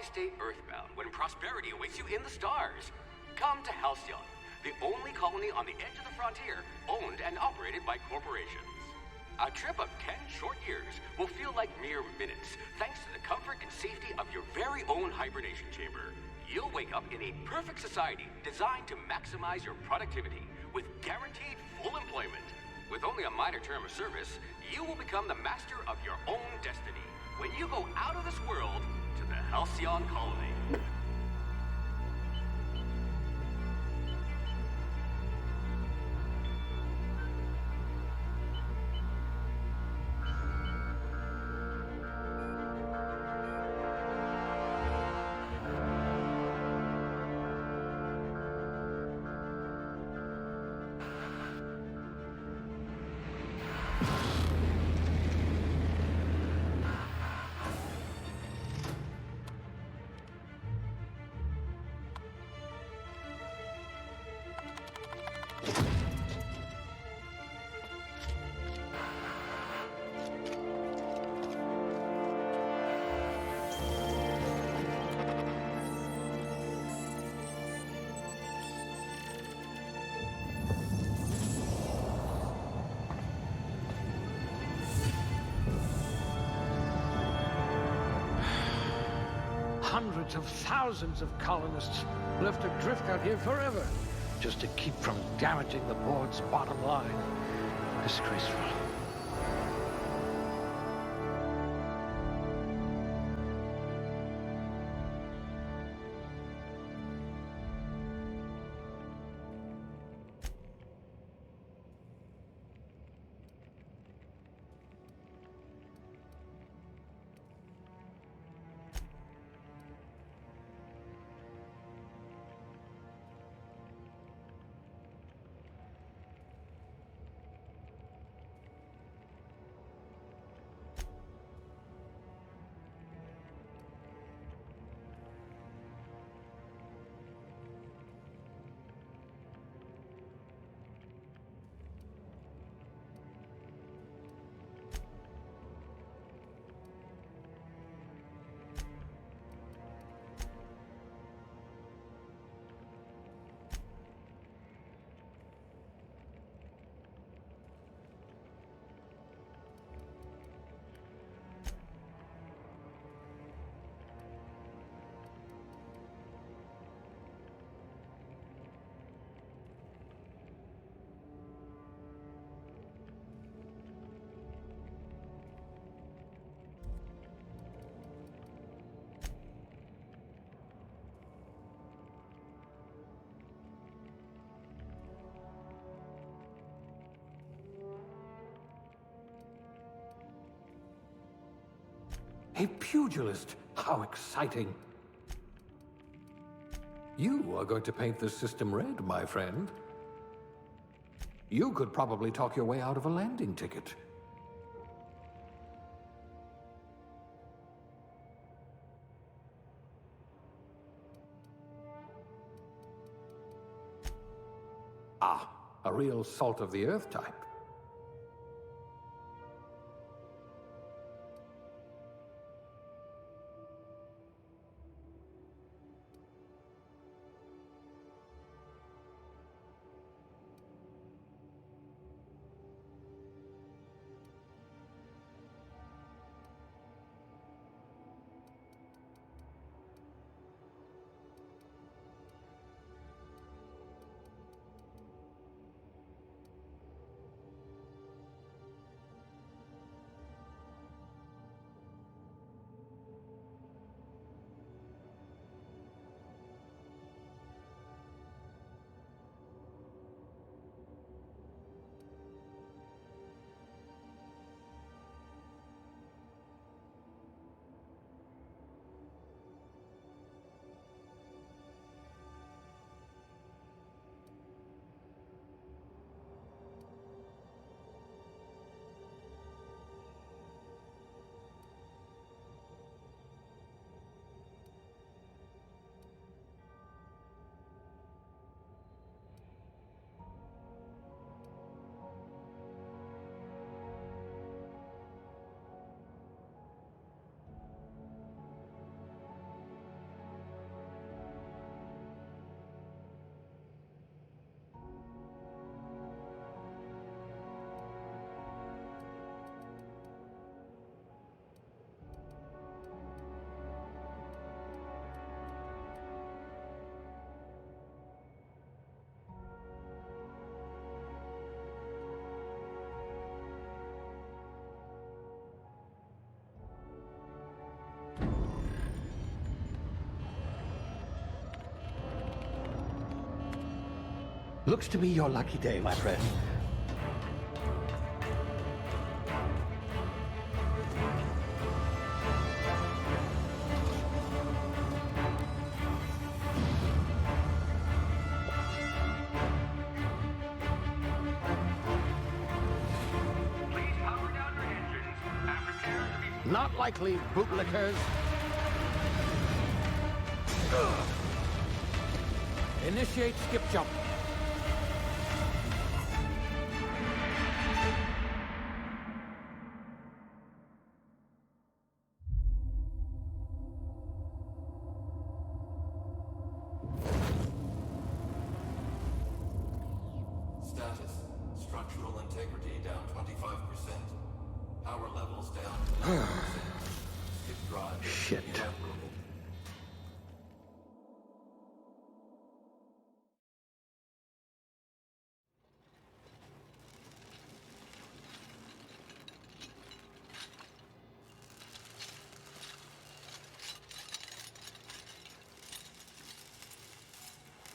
stay earthbound when prosperity awaits you in the stars? Come to Halcyon, the only colony on the edge of the frontier, owned and operated by corporations. A trip of 10 short years will feel like mere minutes, thanks to the comfort and safety of your very own hibernation chamber. You'll wake up in a perfect society designed to maximize your productivity, with guaranteed full employment. With only a minor term of service, you will become the master of your own destiny when you go out of this world to the Halcyon colony. Hundreds of thousands of colonists left adrift out here forever, just to keep from damaging the board's bottom line. Disgraceful. A pugilist! How exciting! You are going to paint this system red, my friend. You could probably talk your way out of a landing ticket. Ah, a real salt-of-the-earth type. Looks to be your lucky day, my friend. Please power down your engines and prepare to be... Not likely, bootlickers. Initiate skip jump. Status. Structural integrity down 25%. Power levels down 9%. Skip drive. Shit. Inoperable.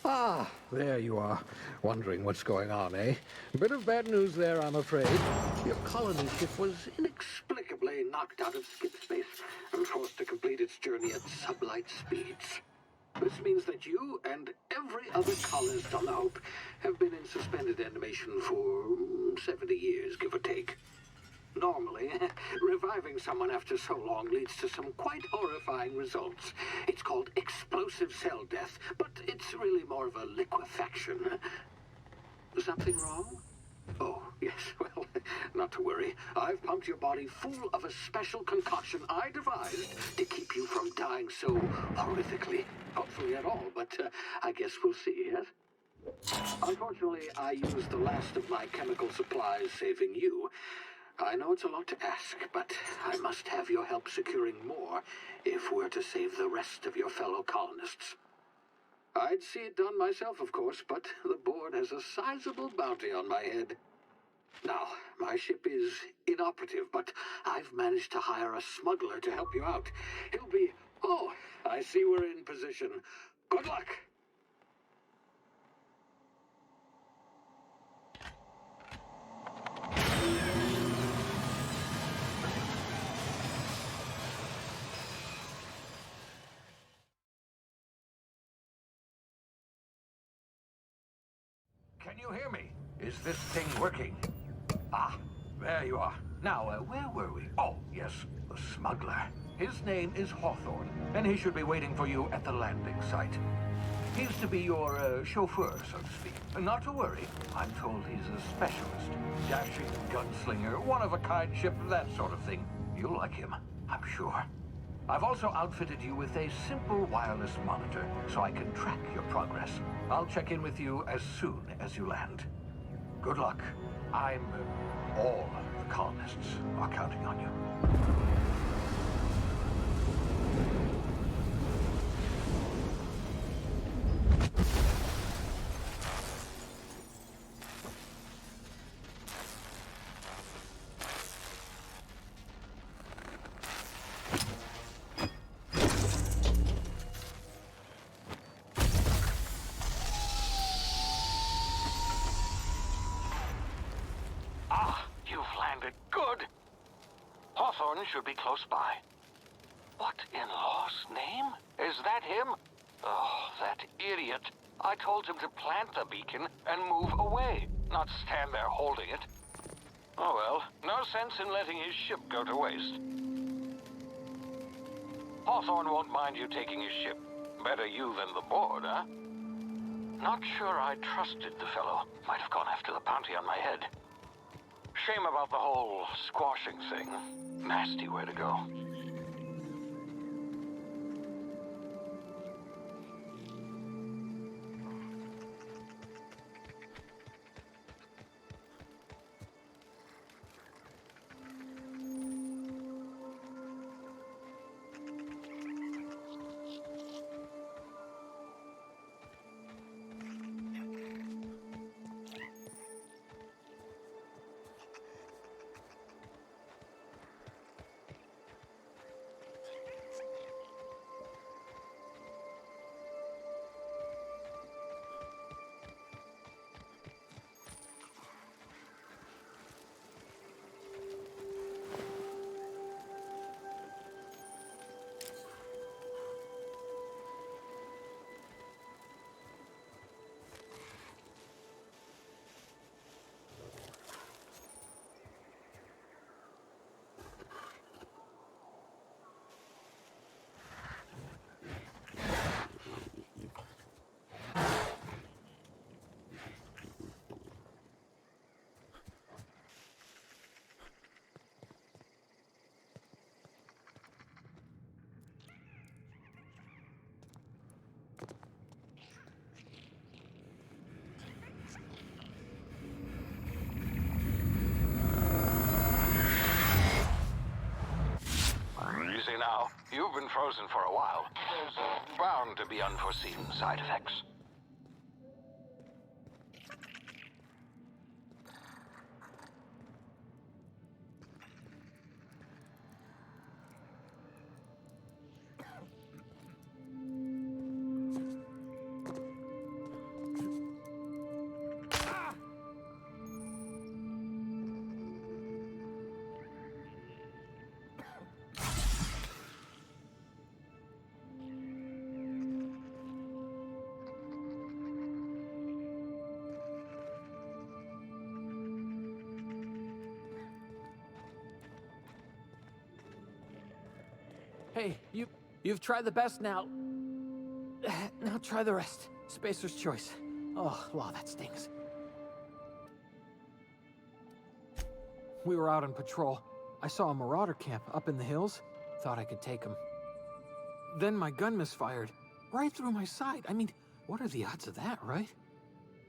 Ah, there you are. Wondering what's going on, eh? Bit of bad news there, I'm afraid. Your colony ship was inexplicably knocked out of skip space and forced to complete its journey at sublight speeds. This means that you and every other colonist on the Hope have been in suspended animation for 70 years, give or take. Normally, reviving someone after so long leads to some quite horrifying results. It's called explosive cell death, but it's really more of a liquefaction. Something wrong? Oh, yes, well, not to worry. I've pumped your body full of a special concoction I devised to keep you from dying so horrifically. Hopefully at all, but I guess we'll see, yes? Unfortunately, I used the last of my chemical supplies saving you. I know it's a lot to ask, but I must have your help securing more if we're to save the rest of your fellow colonists. I'd see it done myself, of course, but the board has a sizable bounty on my head. Now, my ship is inoperative, but I've managed to hire a smuggler to help you out. He'll be... Oh, I see we're in position. Good luck! Can you hear me? Is this thing working? Ah, there you are. Now, where were we? Oh, yes, the smuggler. His name is Hawthorne, and he should be waiting for you at the landing site. He's to be your chauffeur, so to speak. Not to worry, I'm told he's a specialist. Dashing gunslinger, one-of-a-kind ship, that sort of thing. You'll like him, I'm sure. I've also outfitted you with a simple wireless monitor, so I can track your progress. I'll check in with you as soon as you land. Good luck. All the colonists are counting on you. Hawthorne should be close by. What in law's name? Is that him? Oh, that idiot. I told him to plant the beacon and move away, not stand there holding it. Oh well, no sense in letting his ship go to waste. Hawthorne won't mind you taking his ship. Better you than the board, huh? Not sure I trusted the fellow. Might have gone after the bounty on my head. Shame about the whole squashing thing. Nasty way to go. You've been frozen for a while. There's bound to be unforeseen side effects. Hey, you've tried the best now. Now try the rest. Spacer's choice. Oh, wow, that stings. We were out on patrol. I saw a marauder camp up in the hills. Thought I could take him. Then my gun misfired. Right through my side. I mean, what are the odds of that, right?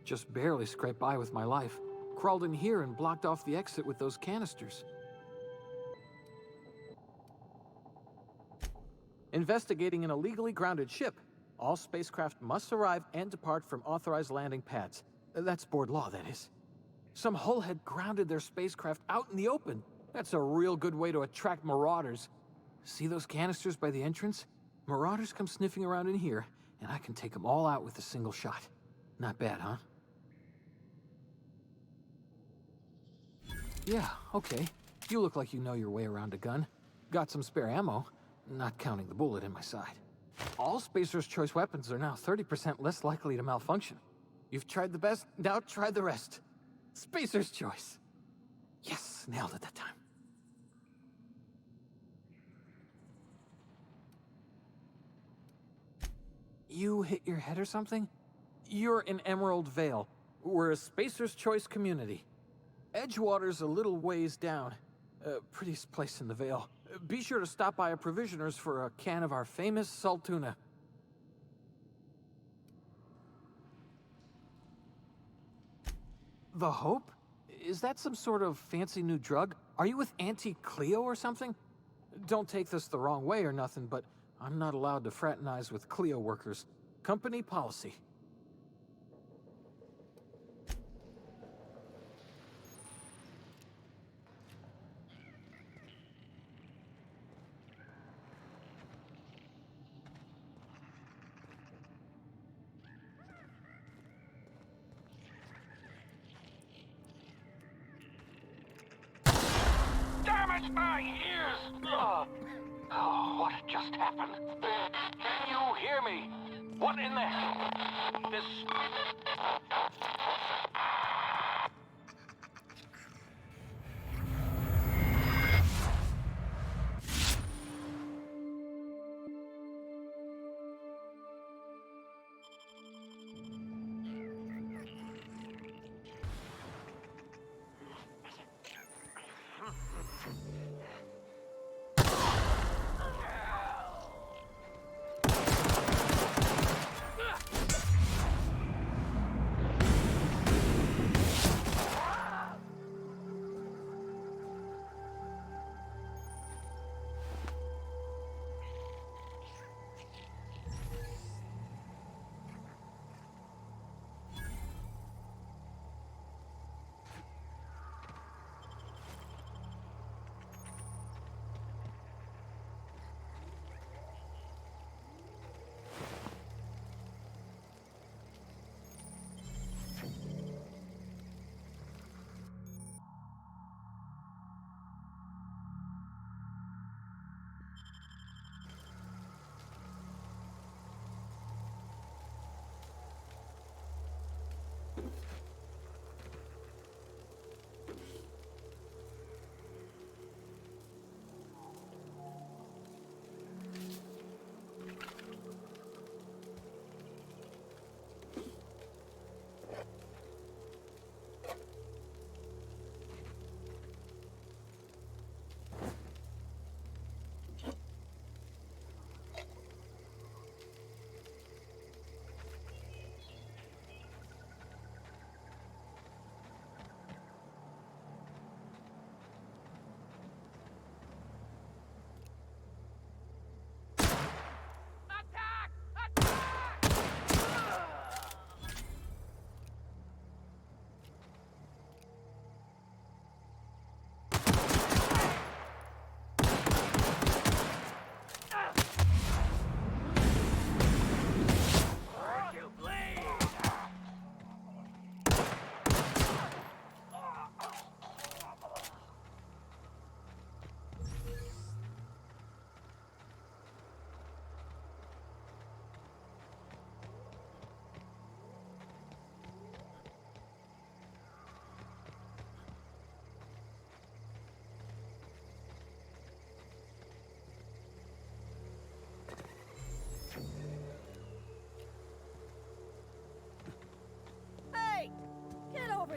Just barely scraped by with my life. Crawled in here and blocked off the exit with those canisters. Investigating an illegally grounded ship. All spacecraft must arrive and depart from authorized landing pads. That's board law, that is. Some hull had grounded their spacecraft out in the open. That's a real good way to attract marauders. See those canisters by the entrance? Marauders come sniffing around in here, and I can take them all out with a single shot. Not bad, huh? Yeah, okay. You look like you know your way around a gun. Got some spare ammo. Not counting the bullet in my side. All Spacer's Choice weapons are now 30% less likely to malfunction. You've tried the best, now try the rest. Spacer's Choice. Yes, nailed it that time. You hit your head or something? You're in Emerald Vale. We're a Spacer's Choice community. Edgewater's a little ways down. Prettiest place in the Vale. Be sure to stop by a provisioner's for a can of our famous salt tuna. The Hope? Is that some sort of fancy new drug? Are you with Auntie Cleo or something? Don't take this the wrong way or nothing, but I'm not allowed to fraternize with Cleo workers. Company policy. Damn it, my ears! What just happened? Can you hear me? What in the hell? This...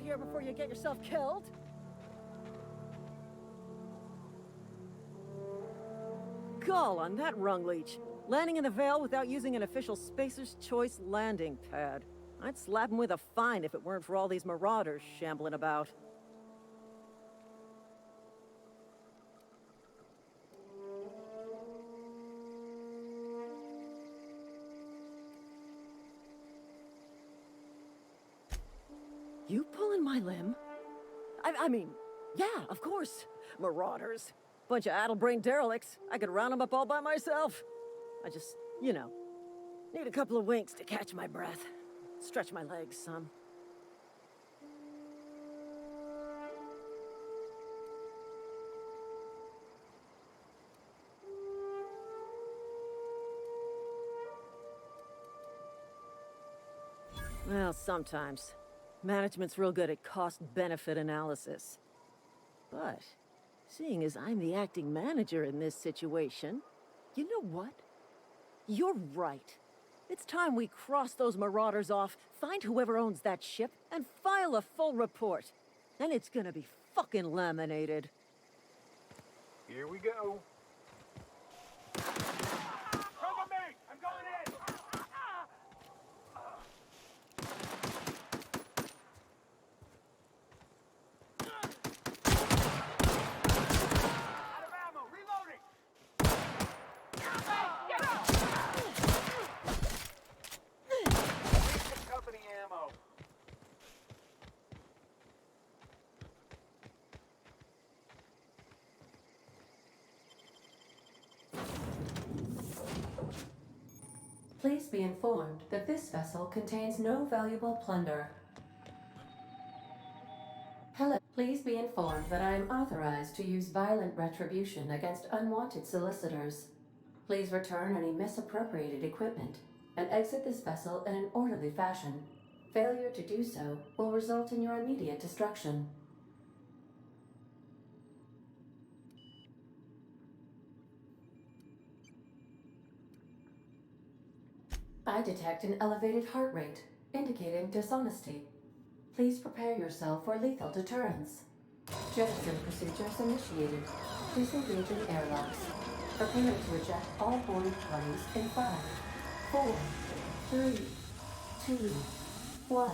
here before you get yourself killed. Gall on that rung leech. Landing in the Vale without using an official Spacer's Choice landing pad. I'd slap him with a fine if it weren't for all these marauders shambling about. You pulling my limb? I mean, yeah, of course. Marauders. Bunch of addle-brained derelicts. I could round them up all by myself. I just, need a couple of winks to catch my breath. Stretch my legs some. Well, sometimes. Management's real good at cost-benefit analysis. But, seeing as I'm the acting manager in this situation, you know what? You're right. It's time we cross those marauders off, find whoever owns that ship, and file a full report. Then it's gonna be fucking laminated. Here we go. Cover me! I'm going in! Out of ammo! Reloading! Company ammo. Please be informed that this vessel contains no valuable plunder. Hello. Please be informed that I am authorized to use violent retribution against unwanted solicitors. Please return any misappropriated equipment and exit this vessel in an orderly fashion. Failure to do so will result in your immediate destruction. I detect an elevated heart rate, indicating dishonesty. Please prepare yourself for lethal deterrence. Jettison procedures initiated. Disengaging airlocks. Preparing to eject all boarding parties in 5, 4, 3, 2, 1.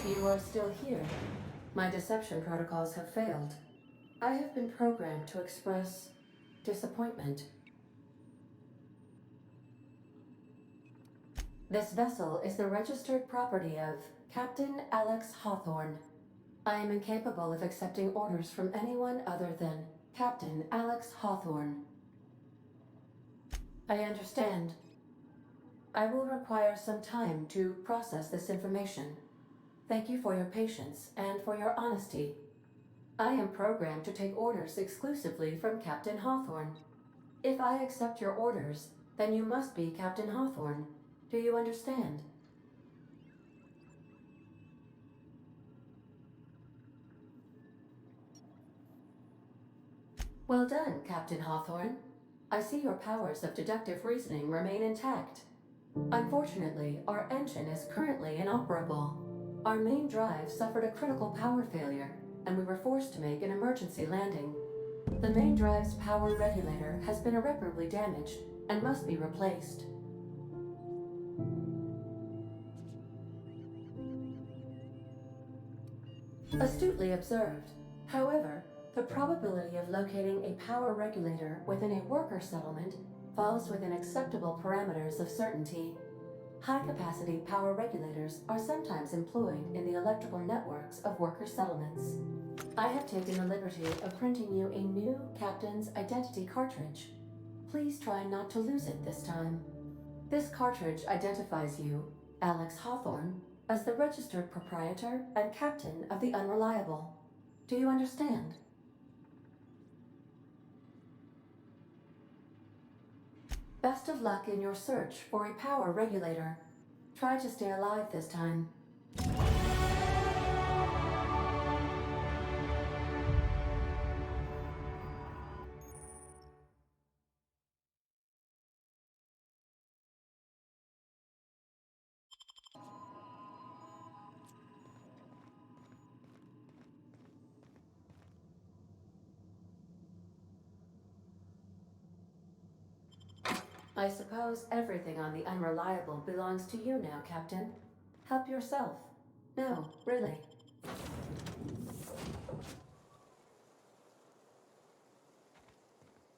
You are still here. My deception protocols have failed. I have been programmed to express disappointment. This vessel is the registered property of Captain Alex Hawthorne. I am incapable of accepting orders from anyone other than Captain Alex Hawthorne. I understand. I will require some time to process this information. Thank you for your patience and for your honesty. I am programmed to take orders exclusively from Captain Hawthorne. If I accept your orders, then you must be Captain Hawthorne. Do you understand? Well done, Captain Hawthorne. I see your powers of deductive reasoning remain intact. Unfortunately, our engine is currently inoperable. Our main drive suffered a critical power failure, and we were forced to make an emergency landing. The main drive's power regulator has been irreparably damaged and must be replaced. Astutely observed. However, the probability of locating a power regulator within a worker settlement falls within acceptable parameters of certainty. High-capacity power regulators are sometimes employed in the electrical networks of worker settlements. I have taken the liberty of printing you a new Captain's Identity cartridge. Please try not to lose it this time. This cartridge identifies you, Alex Hawthorne, as the registered proprietor and captain of the Unreliable. Do you understand? Best of luck in your search for a power regulator. Try to stay alive this time. I suppose everything on the Unreliable belongs to you now, Captain. Help yourself. No, really.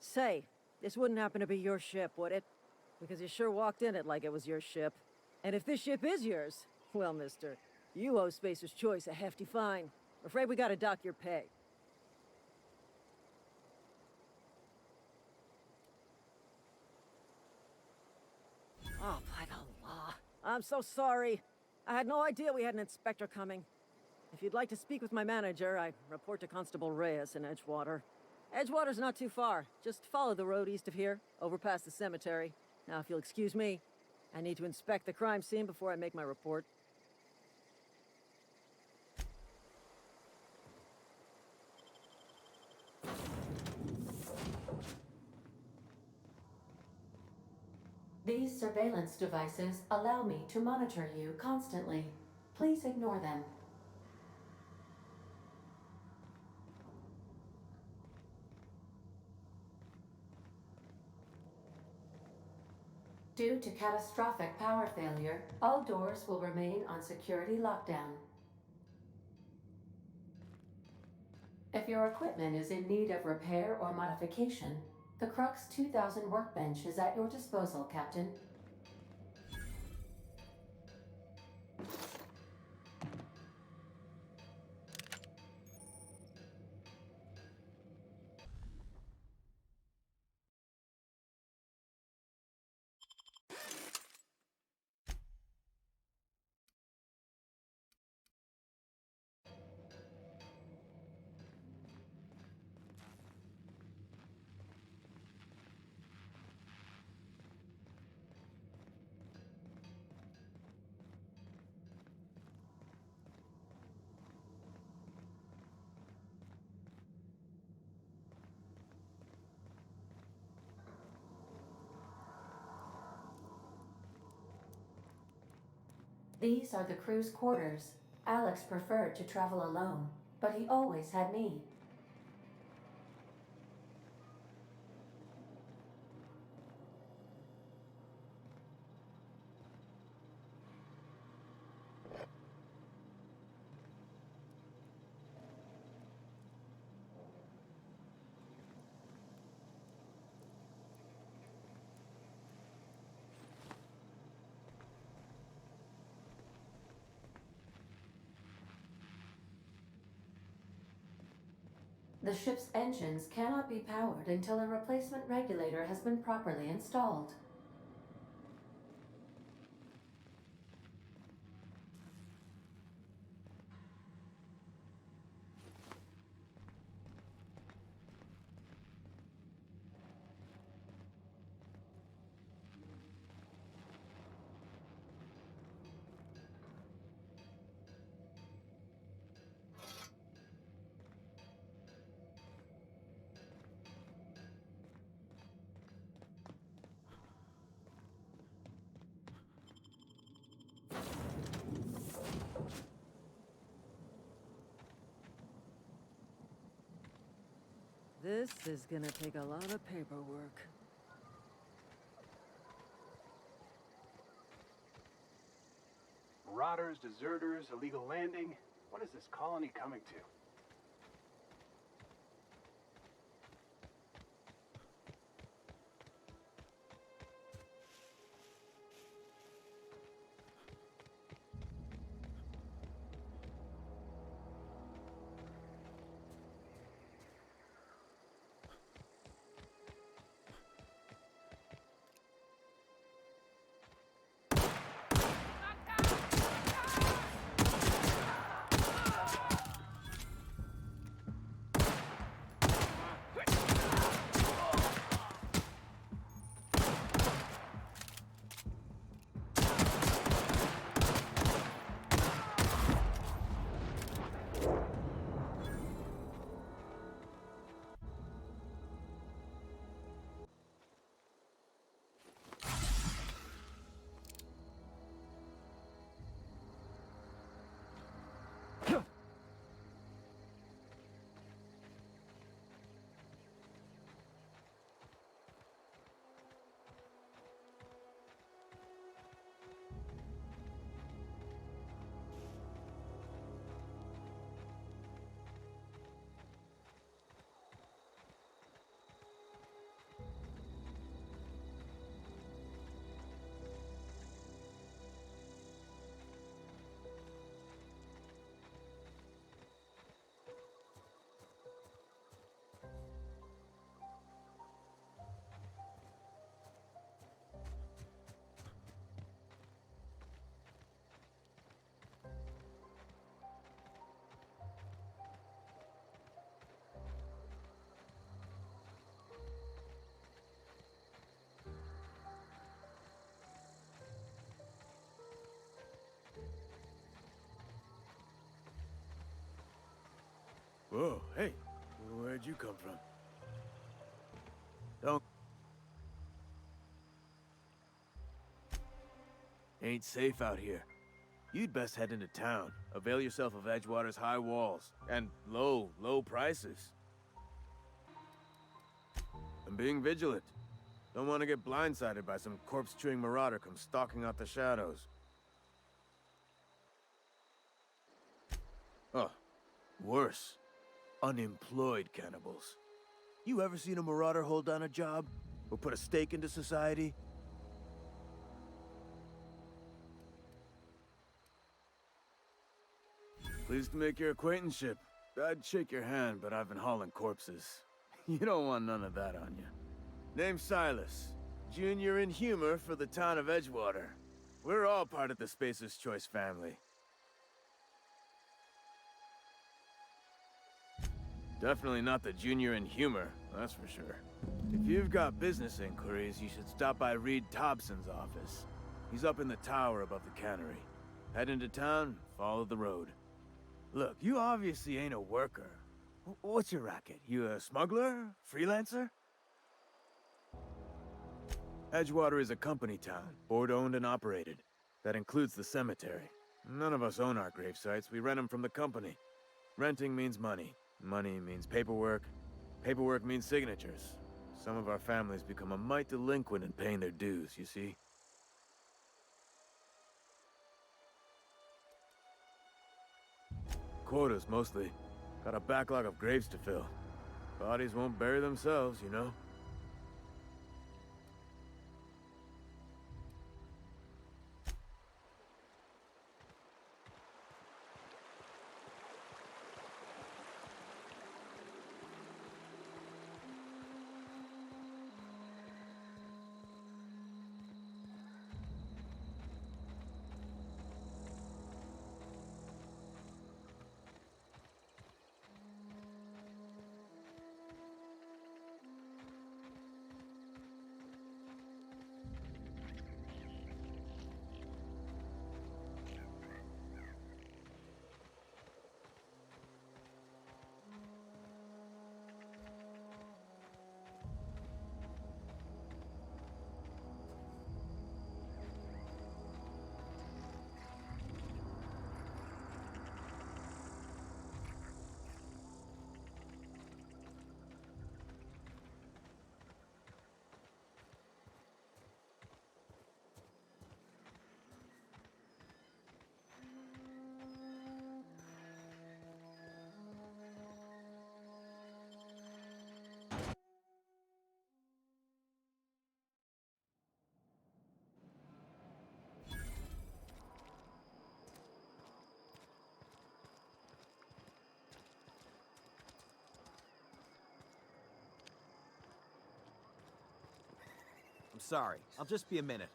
Say, this wouldn't happen to be your ship, would it? Because you sure walked in it like it was your ship. And if this ship is yours, well, mister, you owe Spacer's Choice a hefty fine. I'm afraid we gotta dock your pay. Oh, by the law. I'm so sorry. I had no idea we had an inspector coming. If you'd like to speak with my manager, I report to Constable Reyes in Edgewater. Edgewater's not too far. Just follow the road east of here, over past the cemetery. Now, if you'll excuse me, I need to inspect the crime scene before I make my report. These surveillance devices allow me to monitor you constantly. Please ignore them. Due to catastrophic power failure, all doors will remain on security lockdown. If your equipment is in need of repair or modification, the Crux 2000 workbench is at your disposal, Captain. These are the crew's quarters. Alex preferred to travel alone, but he always had me. The ship's engines cannot be powered until a replacement regulator has been properly installed. This is gonna take a lot of paperwork. Marauders, deserters, illegal landing. What is this colony coming to? Oh, hey. Where'd you come from? Don't... Ain't safe out here. You'd best head into town. Avail yourself of Edgewater's high walls. And low prices. And being vigilant. Don't want to get blindsided by some corpse-chewing marauder come stalking out the shadows. Oh, worse. Unemployed cannibals. You ever seen a marauder hold down a job? Or put a stake into society? Pleased to make your acquaintanceship. I'd shake your hand, but I've been hauling corpses. You don't want none of that on you. Name's Silas. Junior in humor for the town of Edgewater. We're all part of the Spacer's Choice family. Definitely not the junior in humor, that's for sure. If you've got business inquiries, you should stop by Reed Thompson's office. He's up in the tower above the cannery. Head into town, follow the road. Look, you obviously ain't a worker. What's your racket? You a smuggler? Freelancer? Edgewater is a company town, board-owned and operated. That includes the cemetery. None of us own our grave sites, we rent them from the company. Renting means money. Money means paperwork. Paperwork means signatures. Some of our families become a mite delinquent in paying their dues, you see? Quotas, mostly. Got a backlog of graves to fill. Bodies won't bury themselves, you know? I'm sorry. I'll just be a minute.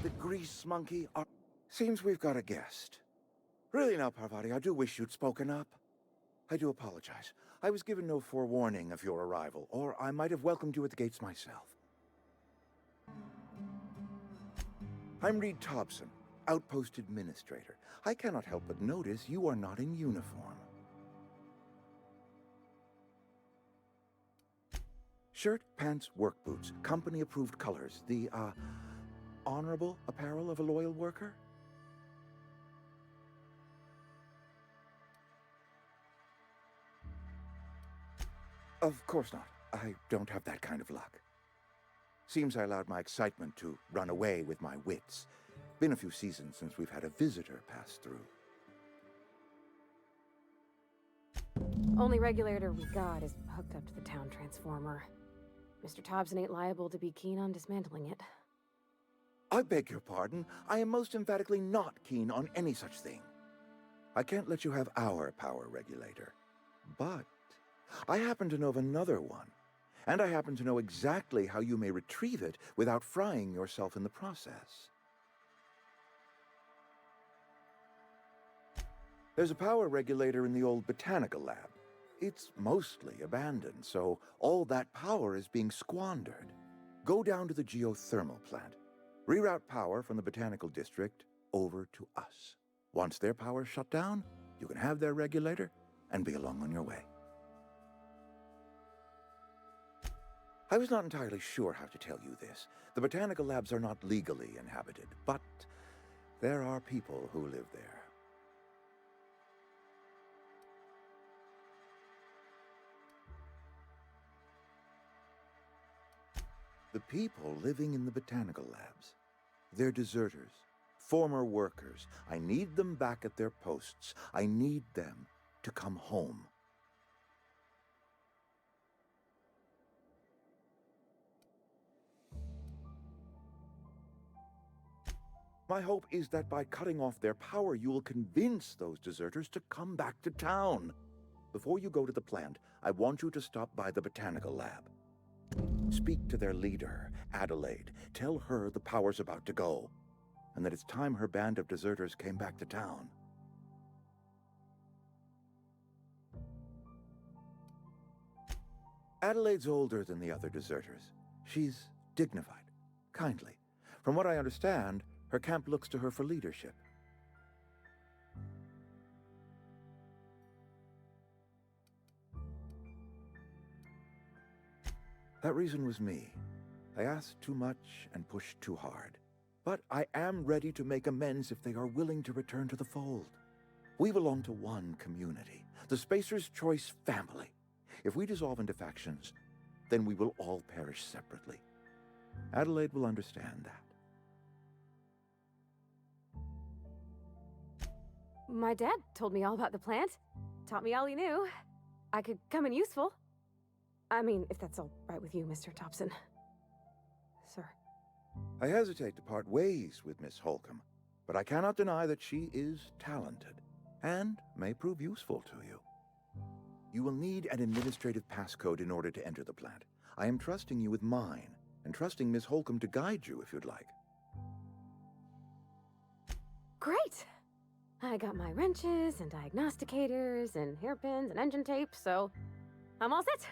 The grease monkey are... Seems we've got a guest. Really now, Parvati, I do wish you'd spoken up. I do apologize. I was given no forewarning of your arrival, or I might have welcomed you at the gates myself. I'm Reed Thompson, Outpost Administrator. I cannot help but notice you are not in uniform. Shirt, pants, work boots, company-approved colors. The, honorable apparel of a loyal worker? Of course not. I don't have that kind of luck. Seems I allowed my excitement to run away with my wits. Been a few seasons since we've had a visitor pass through. Only regulator we got is hooked up to the town transformer. Mr. Thompson ain't liable to be keen on dismantling it. I beg your pardon. I am most emphatically not keen on any such thing. I can't let you have our power regulator. But I happen to know of another one. And I happen to know exactly how you may retrieve it without frying yourself in the process. There's a power regulator in the old botanical lab. It's mostly abandoned, so all that power is being squandered. Go down to the geothermal plant. Reroute power from the botanical district over to us. Once their power's shut down, you can have their regulator and be along on your way. I was not entirely sure how to tell you this. The botanical labs are not legally inhabited, but there are people who live there. The people living in the botanical labs. They're deserters, former workers. I need them back at their posts. I need them to come home. My hope is that by cutting off their power, you will convince those deserters to come back to town. Before you go to the plant, I want you to stop by the botanical lab. Speak to their leader, Adelaide. Tell her the power's about to go, and that it's time her band of deserters came back to town. Adelaide's older than the other deserters. She's dignified, kindly. From what I understand, her camp looks to her for leadership. That reason was me. I asked too much and pushed too hard. But I am ready to make amends if they are willing to return to the fold. We belong to one community, the Spacer's Choice family. If we dissolve into factions, then we will all perish separately. Adelaide will understand that. My dad told me all about the plant. Taught me all he knew. I could come in useful. I mean, if that's all right with you, Mr. Thompson. Sir. I hesitate to part ways with Miss Holcomb, but I cannot deny that she is talented and may prove useful to you. You will need an administrative passcode in order to enter the plant. I am trusting you with mine, and trusting Miss Holcomb to guide you if you'd like. Great! I got my wrenches and diagnosticators and hairpins and engine tape, so I'm all set.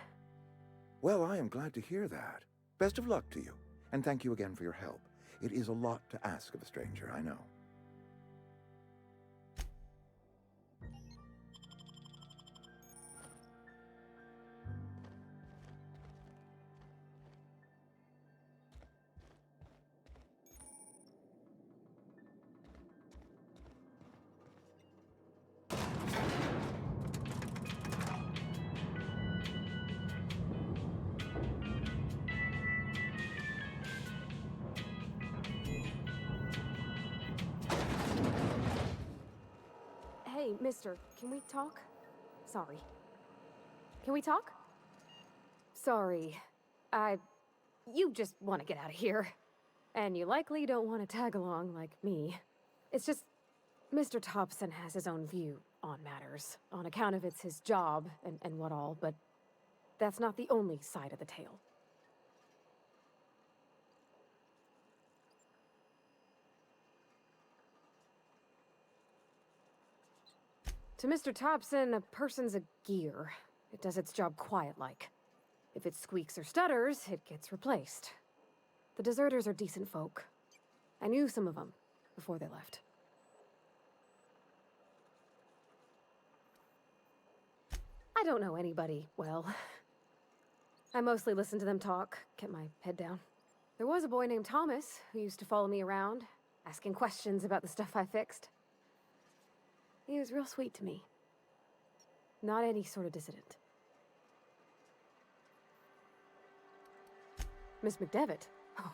Well, I am glad to hear that. Best of luck to you, and thank you again for your help. It is a lot to ask of a stranger, I know. Hey, mister, can we talk? Sorry. Can we talk? Sorry. You just want to get out of here. And you likely don't want to tag along like me. It's just, Mr. Thompson has his own view on matters, on account of it's his job and what all, but that's not the only side of the tale. To Mr. Thompson, a person's a gear. It does its job quiet-like. If it squeaks or stutters, it gets replaced. The deserters are decent folk. I knew some of them before they left. I don't know anybody well. I mostly listen to them talk, kept my head down. There was a boy named Thomas who used to follow me around, asking questions about the stuff I fixed. He was real sweet to me. Not any sort of dissident. Miss McDevitt? Oh,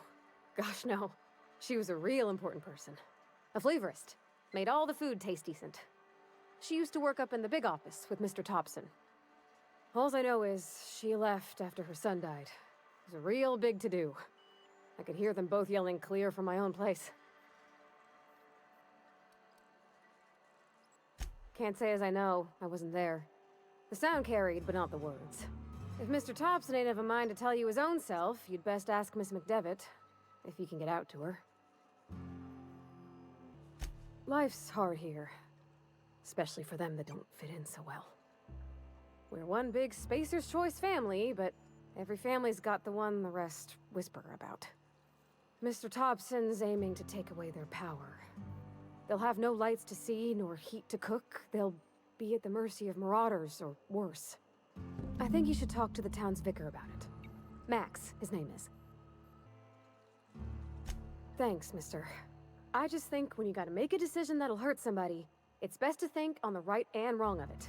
gosh, no. She was a real important person. A flavorist. Made all the food taste decent. She used to work up in the big office with Mr. Thompson. All I know is she left after her son died. It was a real big to-do. I could hear them both yelling clear from my own place. Can't say as I know. I wasn't there. The sound carried, but not the words. If Mr. Thompson ain't of a mind to tell you his own self, you'd best ask Miss McDevitt, if you can get out to her. Life's hard here. Especially for them that don't fit in so well. We're one big Spacer's Choice family, but every family's got the one the rest whisper about. Mr. Thompson's aiming to take away their power. They'll have no lights to see, nor heat to cook. They'll be at the mercy of marauders, or worse. I think you should talk to the town's vicar about it. Max, his name is. Thanks, mister. I just think when you gotta make a decision that'll hurt somebody, it's best to think on the right and wrong of it.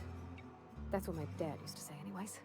That's what my dad used to say anyways.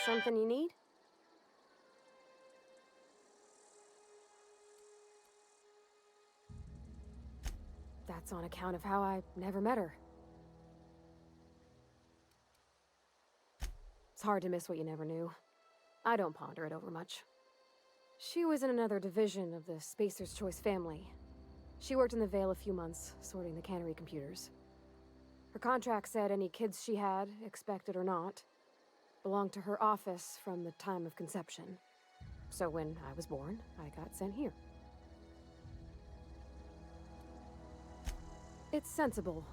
Something you need? That's on account of how I never met her. It's hard to miss what you never knew. I don't ponder it over much. She was in another division of the Spacer's Choice family. She worked in the Vale a few months, sorting the cannery computers. Her contract said any kids she had, expected or not, belonged to her office from the time of conception. So when I was born, I got sent here. It's sensible.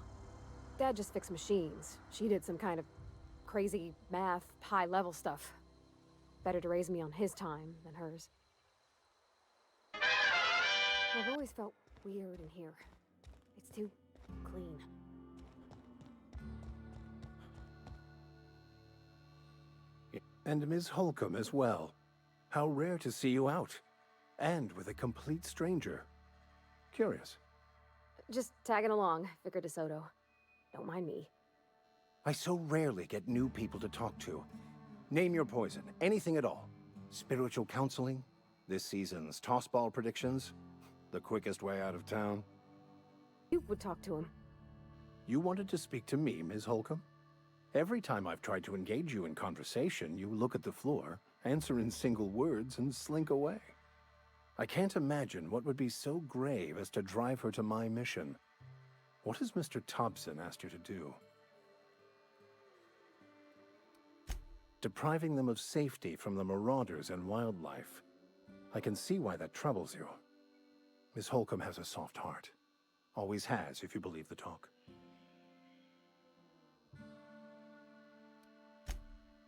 Dad just fixed machines. She did some kind of crazy math, high-level stuff. Better to raise me on his time than hers. I've always felt weird in here. It's too clean. And Ms. Holcomb as well. How rare to see you out. And with a complete stranger. Curious. Just tagging along, Vicar DeSoto. Don't mind me. I so rarely get new people to talk to. Name your poison. Anything at all. Spiritual counseling? This season's tossball predictions? The quickest way out of town? You would talk to him. You wanted to speak to me, Ms. Holcomb? Every time I've tried to engage you in conversation, you look at the floor, answer in single words, and slink away. I can't imagine what would be so grave as to drive her to my mission. What has Mr. Thompson asked you to do? Depriving them of safety from the marauders and wildlife. I can see why that troubles you. Miss Holcomb has a soft heart. Always has, if you believe the talk.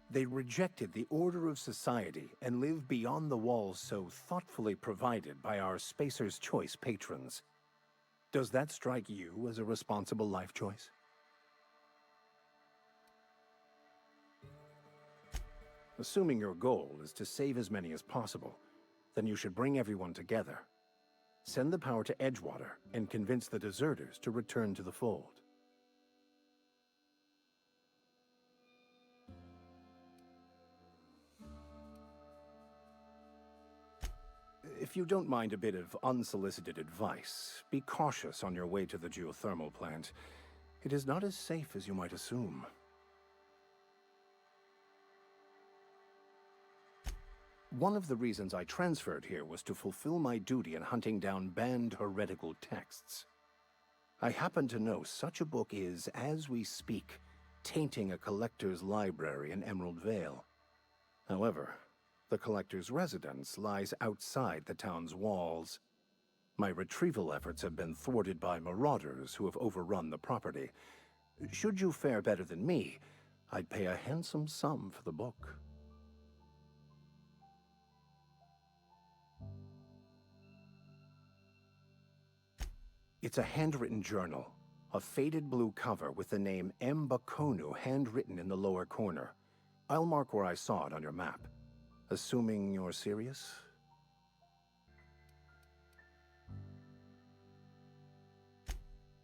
They rejected the order of society and live beyond the walls so thoughtfully provided by our Spacer's Choice patrons. Does that strike you as a responsible life choice? Assuming your goal is to save as many as possible, then you should bring everyone together. Send the power to Edgewater and convince the deserters to return to the fold. If you don't mind a bit of unsolicited advice, be cautious on your way to the geothermal plant. It is not as safe as you might assume. One of the reasons I transferred here was to fulfill my duty in hunting down banned heretical texts. I happen to know such a book is, as we speak, tainting a collector's library in Emerald Vale. However, the collector's residence lies outside the town's walls. My retrieval efforts have been thwarted by marauders who have overrun the property. Should you fare better than me, I'd pay a handsome sum for the book. It's a handwritten journal, a faded blue cover with the name M. Bakonu handwritten in the lower corner. I'll mark where I saw it on your map. Assuming you're serious?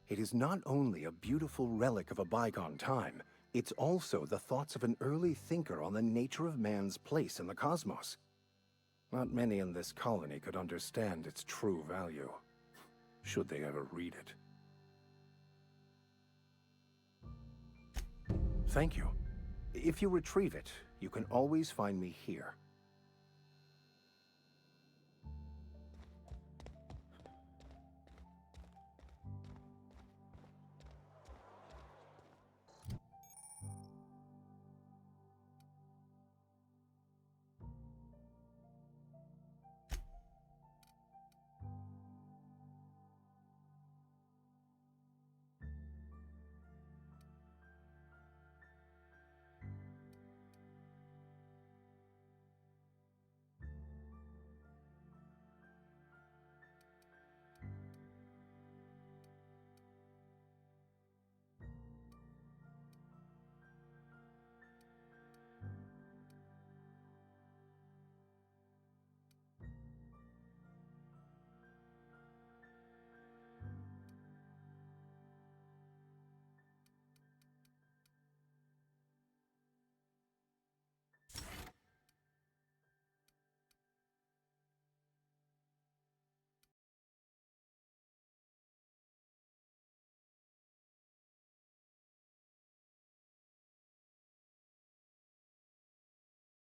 It is not only a beautiful relic of a bygone time, it's also the thoughts of an early thinker on the nature of man's place in the cosmos. Not many in this colony could understand its true value, should they ever read it. Thank you. If you retrieve it, you can always find me here.